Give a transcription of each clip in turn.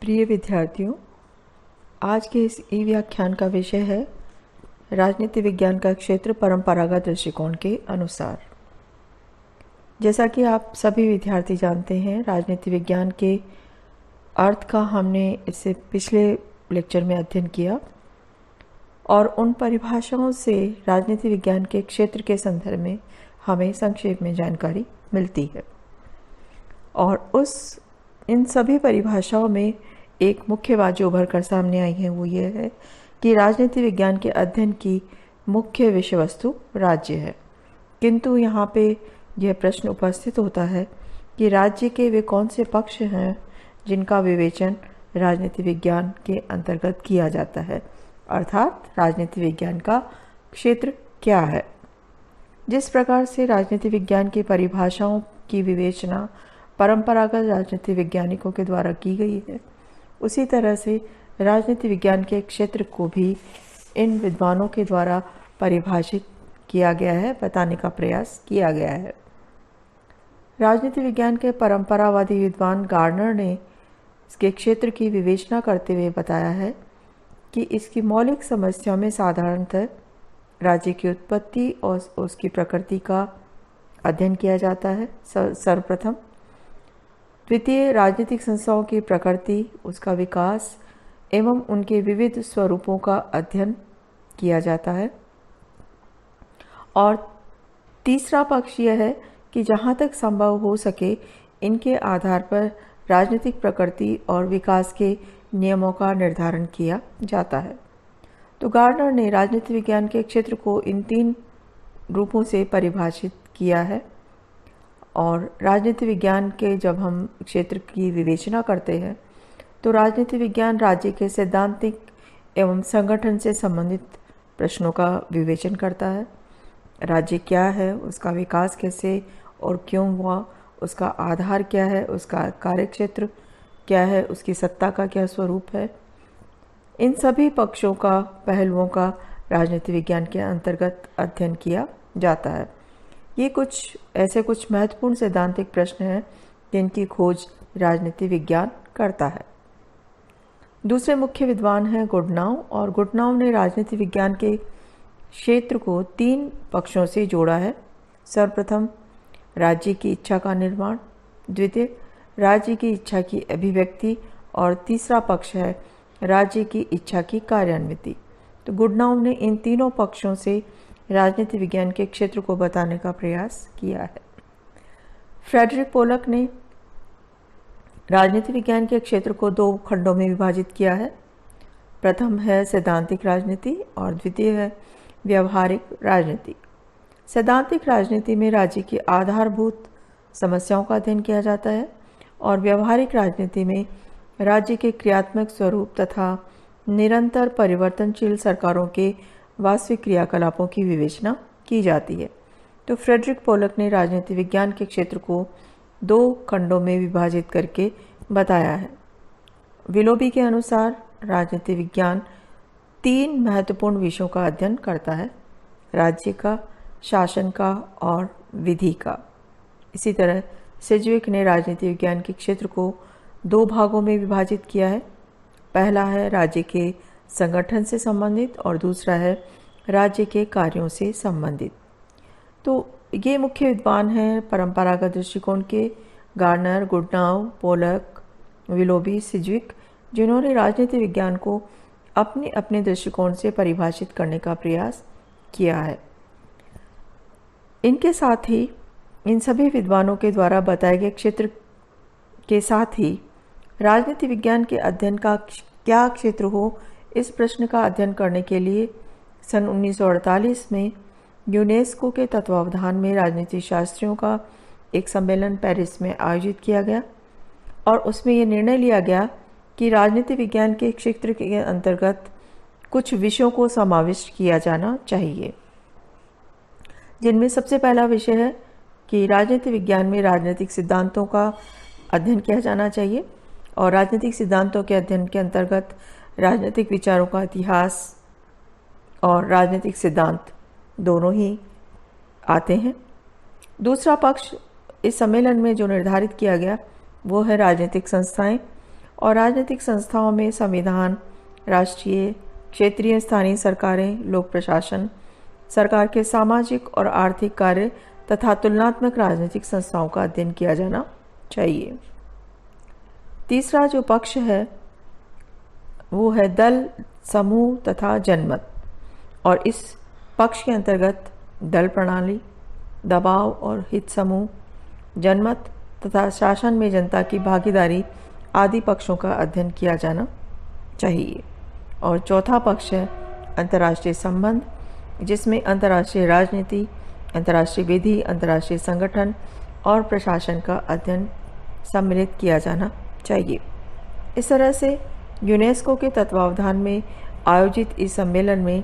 प्रिय विद्यार्थियों, आज के इस ई व्याख्यान का विषय है राजनीति विज्ञान का क्षेत्र परंपरागत दृष्टिकोण के अनुसार। जैसा कि आप सभी विद्यार्थी जानते हैं, राजनीति विज्ञान के अर्थ का हमने इससे पिछले लेक्चर में अध्ययन किया और उन परिभाषाओं से राजनीति विज्ञान के क्षेत्र के संदर्भ में हमें संक्षेप में जानकारी मिलती है। और इन सभी परिभाषाओं में एक मुख्य बात जो उभर कर सामने आई है वो ये है कि राजनीति विज्ञान के अध्ययन की मुख्य विषय वस्तु राज्य है। किंतु यहाँ पे यह प्रश्न उपस्थित होता है कि राज्य के वे कौन से पक्ष हैं जिनका विवेचन राजनीति विज्ञान के अंतर्गत किया जाता है, अर्थात राजनीति विज्ञान का क्षेत्र क्या है। जिस प्रकार से राजनीति विज्ञान की परिभाषाओं की विवेचना परंपरागत राजनीति वैज्ञानिकों के द्वारा की गई है, उसी तरह से राजनीति विज्ञान के क्षेत्र को भी इन विद्वानों के द्वारा परिभाषित किया गया है, बताने का प्रयास किया गया है। राजनीति विज्ञान के परंपरावादी विद्वान गार्नर ने इसके क्षेत्र की विवेचना करते हुए बताया है कि इसकी मौलिक समस्याओं में साधारणतः राज्य की उत्पत्ति और उसकी प्रकृति का अध्ययन किया जाता है सर्वप्रथम। द्वितीय, राजनीतिक संस्थाओं की प्रकृति, उसका विकास एवं उनके विविध स्वरूपों का अध्ययन किया जाता है। और तीसरा पक्ष यह है कि जहाँ तक संभव हो सके इनके आधार पर राजनीतिक प्रकृति और विकास के नियमों का निर्धारण किया जाता है। तो गार्नर ने राजनीति विज्ञान के क्षेत्र को इन तीन रूपों से परिभाषित किया है। और राजनीति विज्ञान के जब हम क्षेत्र की विवेचना करते हैं तो राजनीति विज्ञान राज्य के सैद्धांतिक एवं संगठन से संबंधित प्रश्नों का विवेचन करता है। राज्य क्या है, उसका विकास कैसे और क्यों हुआ, उसका आधार क्या है, उसका कार्यक्षेत्र क्या है, उसकी सत्ता का क्या स्वरूप है, इन सभी पक्षों का, पहलुओं का राजनीति विज्ञान के अंतर्गत अध्ययन किया जाता है। ये कुछ महत्वपूर्ण सैद्धांतिक प्रश्न हैं जिनकी खोज राजनीति विज्ञान करता है। दूसरे मुख्य विद्वान हैं गुडनाउ, और गुडनाउ ने राजनीति विज्ञान के क्षेत्र को तीन पक्षों से जोड़ा है। सर्वप्रथम, राज्य की इच्छा का निर्माण, द्वितीय, राज्य की इच्छा की अभिव्यक्ति, और तीसरा पक्ष है राज्य की इच्छा की कार्यान्विति। तो गुडनाउ ने इन तीनों पक्षों से राजनीति विज्ञान के क्षेत्र को बताने का प्रयास किया है। फ्रेडरिक पोलक ने राजनीति विज्ञान के क्षेत्र को दो खंडों में विभाजित किया है। प्रथम है सैद्धांतिक राजनीति और द्वितीय है व्यवहारिक राजनीति। सैद्धांतिक राजनीति में राज्य की आधारभूत समस्याओं का अध्ययन किया जाता है और व्यवहारिक राजनीति में राज्य के क्रियात्मक स्वरूप तथा निरंतर परिवर्तनशील सरकारों के वास्तविक क्रियाकलापों की विवेचना की जाती है। तो फ्रेडरिक पोलक ने राजनीति विज्ञान के क्षेत्र को दो खंडों में विभाजित करके बताया है। विलोबी के अनुसार राजनीति विज्ञान तीन महत्वपूर्ण विषयों का अध्ययन करता है: राज्य का, शासन का और विधि का। इसी तरह सिजविक ने राजनीति विज्ञान के क्षेत्र को दो भागों में विभाजित किया है। पहला है राज्य के संगठन से संबंधित और दूसरा है राज्य के कार्यों से संबंधित। तो ये मुख्य विद्वान हैं परंपरागत दृष्टिकोण के गार्नर, गुडनाउ, पोलक, विलोबी, सिजविक, जिन्होंने राजनीति विज्ञान को अपने अपने दृष्टिकोण से परिभाषित करने का प्रयास किया है। इनके साथ ही इन सभी विद्वानों के द्वारा बताए गए क्षेत्र के साथ ही राजनीति विज्ञान के अध्ययन का क्या क्षेत्र हो, इस प्रश्न का अध्ययन करने के लिए सन 1948 में यूनेस्को के तत्वावधान में राजनीति शास्त्रियों का एक सम्मेलन पेरिस में आयोजित किया गया और उसमें यह निर्णय लिया गया कि राजनीति विज्ञान के क्षेत्र के अंतर्गत कुछ विषयों को समाविष्ट किया जाना चाहिए, जिनमें सबसे पहला विषय है कि राजनीति विज्ञान में राजनीतिक सिद्धांतों का अध्ययन किया जाना चाहिए और राजनीतिक सिद्धांतों के अध्ययन के अंतर्गत राजनीतिक विचारों का इतिहास और राजनीतिक सिद्धांत दोनों ही आते हैं। दूसरा पक्ष इस सम्मेलन में जो निर्धारित किया गया वो है राजनीतिक संस्थाएं और राजनीतिक संस्थाओं में संविधान, राष्ट्रीय, क्षेत्रीय, स्थानीय सरकारें, लोक प्रशासन, सरकार के सामाजिक और आर्थिक कार्य तथा तुलनात्मक राजनीतिक संस्थाओं का अध्ययन किया जाना चाहिए। तीसरा जो पक्ष है वो है दल, समूह तथा जनमत, और इस पक्ष के अंतर्गत दल प्रणाली, दबाव और हित समूह, जनमत तथा शासन में जनता की भागीदारी आदि पक्षों का अध्ययन किया जाना चाहिए। और चौथा पक्ष है अंतर्राष्ट्रीय संबंध, जिसमें अंतर्राष्ट्रीय राजनीति, अंतर्राष्ट्रीय विधि, अंतर्राष्ट्रीय संगठन और प्रशासन का अध्ययन सम्मिलित किया जाना चाहिए। इस तरह से यूनेस्को के तत्वावधान में आयोजित इस सम्मेलन में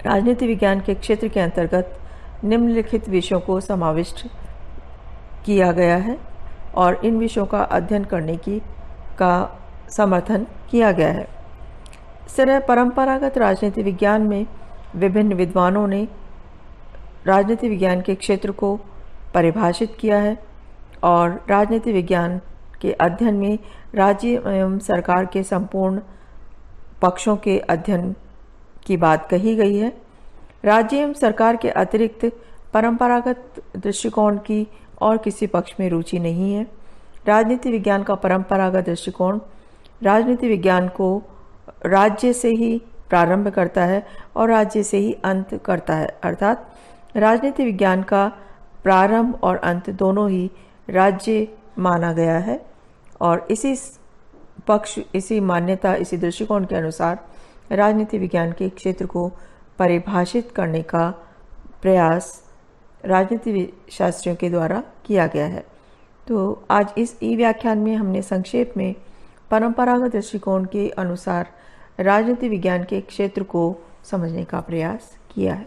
राजनीति विज्ञान के क्षेत्र के अंतर्गत निम्नलिखित विषयों को समाविष्ट किया गया है और इन विषयों का अध्ययन करने का समर्थन किया गया है। इस तरह परंपरागत राजनीति विज्ञान में विभिन्न विद्वानों ने राजनीति विज्ञान के क्षेत्र को परिभाषित किया है और राजनीति विज्ञान के अध्ययन में राज्य एवं सरकार के संपूर्ण पक्षों के अध्ययन की बात कही गई है। राज्य एवं सरकार के अतिरिक्त परंपरागत दृष्टिकोण की और किसी पक्ष में रुचि नहीं है। राजनीति विज्ञान का परंपरागत दृष्टिकोण राजनीति विज्ञान को राज्य से ही प्रारंभ करता है और राज्य से ही अंत करता है, अर्थात राजनीति विज्ञान का प्रारंभ और अंत दोनों ही राज्य माना गया है और इसी मान्यता, इसी दृष्टिकोण के अनुसार राजनीति विज्ञान के क्षेत्र को परिभाषित करने का प्रयास राजनीति शास्त्रियों के द्वारा किया गया है। तो आज इस ई व्याख्यान में हमने संक्षेप में परंपरागत दृष्टिकोण के अनुसार राजनीति विज्ञान के क्षेत्र को समझने का प्रयास किया है।